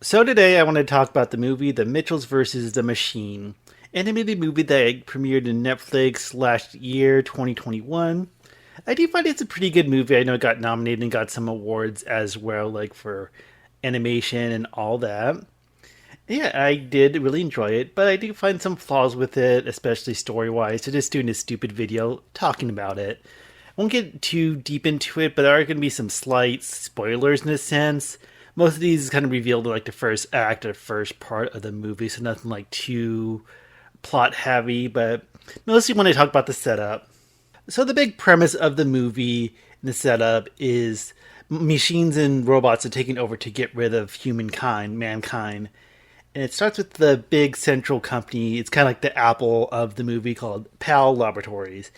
So today I want to talk about the movie The Mitchells vs. the Machine, animated movie that premiered in Netflix last year, 2021. I do find it's a pretty good movie. I know it got nominated and got some awards as well, like for animation and all that. Yeah, I did really enjoy it, but I do find some flaws with it, especially story wise. So just doing a stupid video talking about it. I won't get too deep into it, but there are going to be some slight spoilers in a sense. Most of these is kind of revealed in like the first act or first part of the movie, so nothing like too plot heavy, but mostly when I talk about the setup. So the big premise of the movie and the setup is machines and robots are taking over to get rid of humankind, mankind. And it starts with the big central company. It's kind of like the Apple of the movie called PAL Laboratories.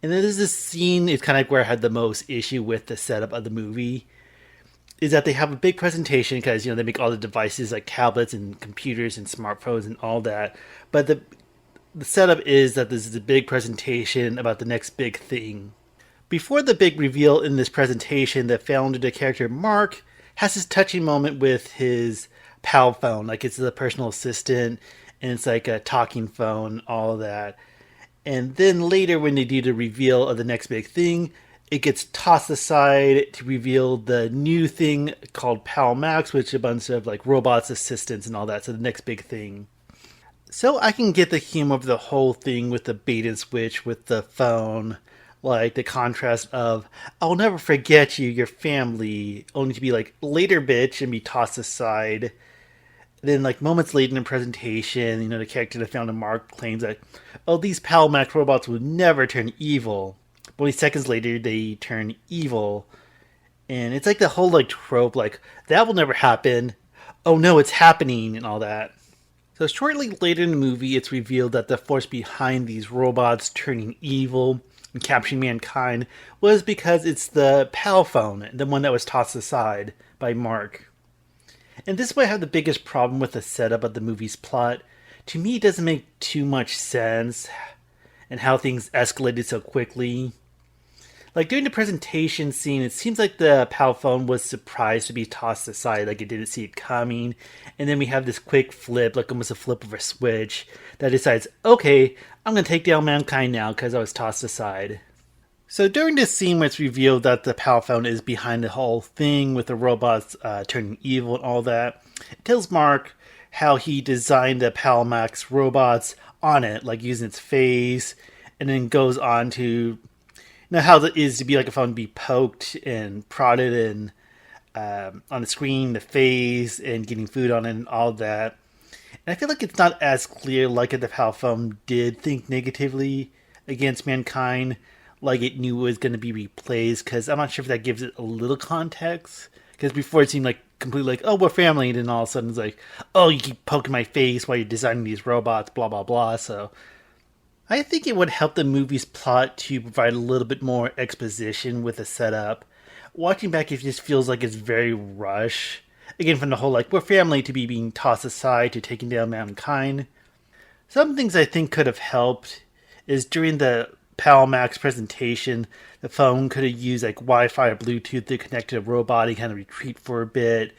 And then there's this scene, it's kind of like where I had the most issue with the setup of the movie, is that they have a big presentation because, they make all the devices like tablets and computers and smartphones and all that. But the setup is that this is a big presentation about the next big thing. Before the big reveal in this presentation, the founder, the character Mark, has this touching moment with his pal phone. Like it's a personal assistant and it's like a talking phone, all that. And then later, when they do the reveal of the next big thing, it gets tossed aside to reveal the new thing called Pal Max, which is a bunch of like robots, assistants, and all that. So the next big thing. So I can get the humor of the whole thing with the bait and switch with the phone, like the contrast of "I'll never forget you, your family," only to be like later, bitch, and be tossed aside. Then, like moments later in the presentation, the character that found a Mark claims that, "Oh, these Pal Max robots would never turn evil." But only seconds later, they turn evil, and it's like the whole like trope, like that will never happen. Oh no, it's happening, and all that. So shortly later in the movie, it's revealed that the force behind these robots turning evil and capturing mankind was because it's the PAL phone, the one that was tossed aside by Mark. And this is why I have the biggest problem with the setup of the movie's plot. To me, it doesn't make too much sense and how things escalated so quickly. Like during the presentation scene, it seems like the PAL phone was surprised to be tossed aside, like it didn't see it coming. And then we have this quick flip, like almost a flip of a switch, that decides, okay, I'm gonna take down mankind now because I was tossed aside. So during this scene where it's revealed that the PAL phone is behind the whole thing with the robots turning evil and all that, it tells Mark how he designed the PAL Max robots on it, like using its face, and then goes on to how it is to be like a phone, be poked and prodded and on the screen, the face, and getting food on it and all that. And I feel like it's not as clear like if the PAL phone did think negatively against mankind, like it knew it was going to be replaced, because I'm not sure if that gives it a little context. Because before it seemed like completely like, oh, we're family, and then all of a sudden it's like, oh, you keep poking my face while you're designing these robots, blah, blah, blah. So I think it would help the movie's plot to provide a little bit more exposition with the setup. Watching back, it just feels like it's very rush. Again, from the whole like, we're family to be being tossed aside to taking down mankind. Some things I think could have helped is during the PAL Max presentation, the phone could have used like Wi-Fi or Bluetooth to connect to the robot and kind of retreat for a bit.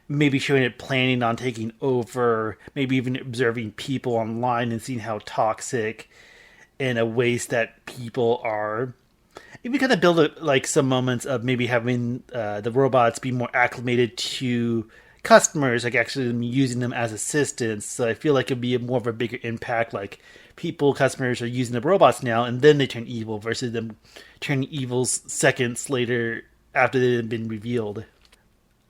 Maybe showing it planning on taking over. Maybe even observing people online and seeing how toxic and a waste that people are. If we kind of build like some moments of maybe having the robots be more acclimated to customers, like actually using them as assistants. So I feel like it'd be more of a bigger impact. Like customers are using the robots now, and then they turn evil versus them turning evil seconds later after they've been revealed.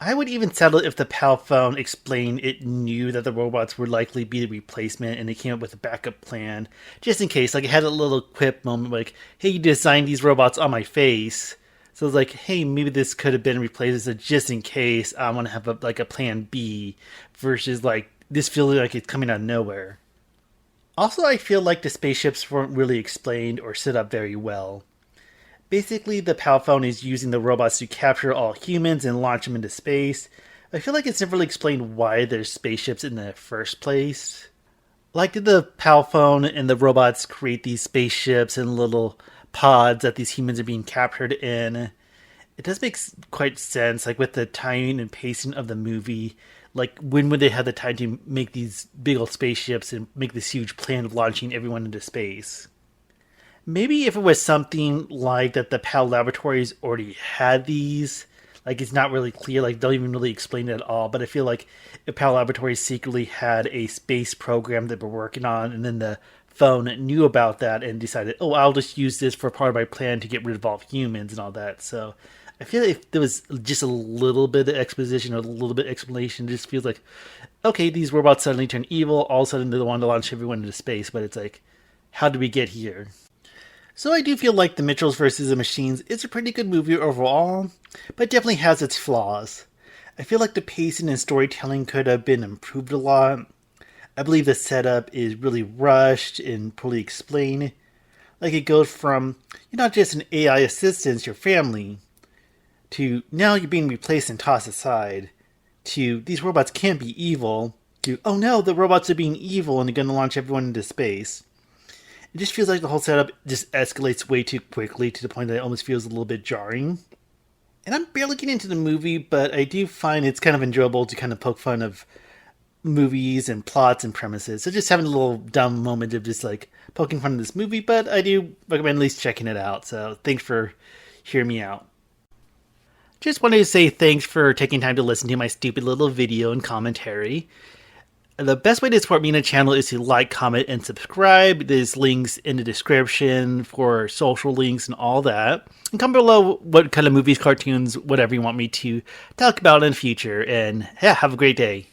I would even settle if the PAL phone explained it knew that the robots would likely be the replacement and they came up with a backup plan. Just in case, like it had a little quip moment like, hey, you designed these robots on my face. So it's like, hey, maybe this could have been replaced, so just in case I want to have a plan B versus like this feeling like it's coming out of nowhere. Also, I feel like the spaceships weren't really explained or set up very well. Basically, the PAL phone is using the robots to capture all humans and launch them into space. I feel like it's never really explained why there's spaceships in the first place. Like, did the PAL phone and the robots create these spaceships and little pods that these humans are being captured in? It does make quite sense, like with the timing and pacing of the movie. Like, when would they have the time to make these big old spaceships and make this huge plan of launching everyone into space? Maybe if it was something like that the PAL laboratories already had these, like it's not really clear, like don't even really explain it at all. But I feel like if PAL laboratories secretly had a space program that we're working on, and then the phone knew about that and decided, oh, I'll just use this for part of my plan to get rid of all humans and all that. So I feel like if there was just a little bit of exposition or a little bit of explanation, it just feels like, okay, these robots suddenly turn evil, all of a sudden they want to launch everyone into space, but it's like, how did we get here? So I do feel like The Mitchells vs. the Machines is a pretty good movie overall, but it definitely has its flaws. I feel like the pacing and storytelling could have been improved a lot. I believe the setup is really rushed and poorly explained. Like it goes from, you're not just an AI assistant, your family, to now you're being replaced and tossed aside, to these robots can't be evil, to, oh no, the robots are being evil and they're going to launch everyone into space. It just feels like the whole setup just escalates way too quickly to the point that it almost feels a little bit jarring. And I'm barely getting into the movie, but I do find it's kind of enjoyable to kind of poke fun of movies and plots and premises. So just having a little dumb moment of just like poking fun of this movie, but I do recommend at least checking it out. So thanks for hearing me out. Just wanted to say thanks for taking time to listen to my stupid little video and commentary. The best way to support me on the channel is to like, comment, and subscribe. There's links in the description for social links and all that. And comment below what kind of movies, cartoons, whatever you want me to talk about in the future. And yeah, have a great day.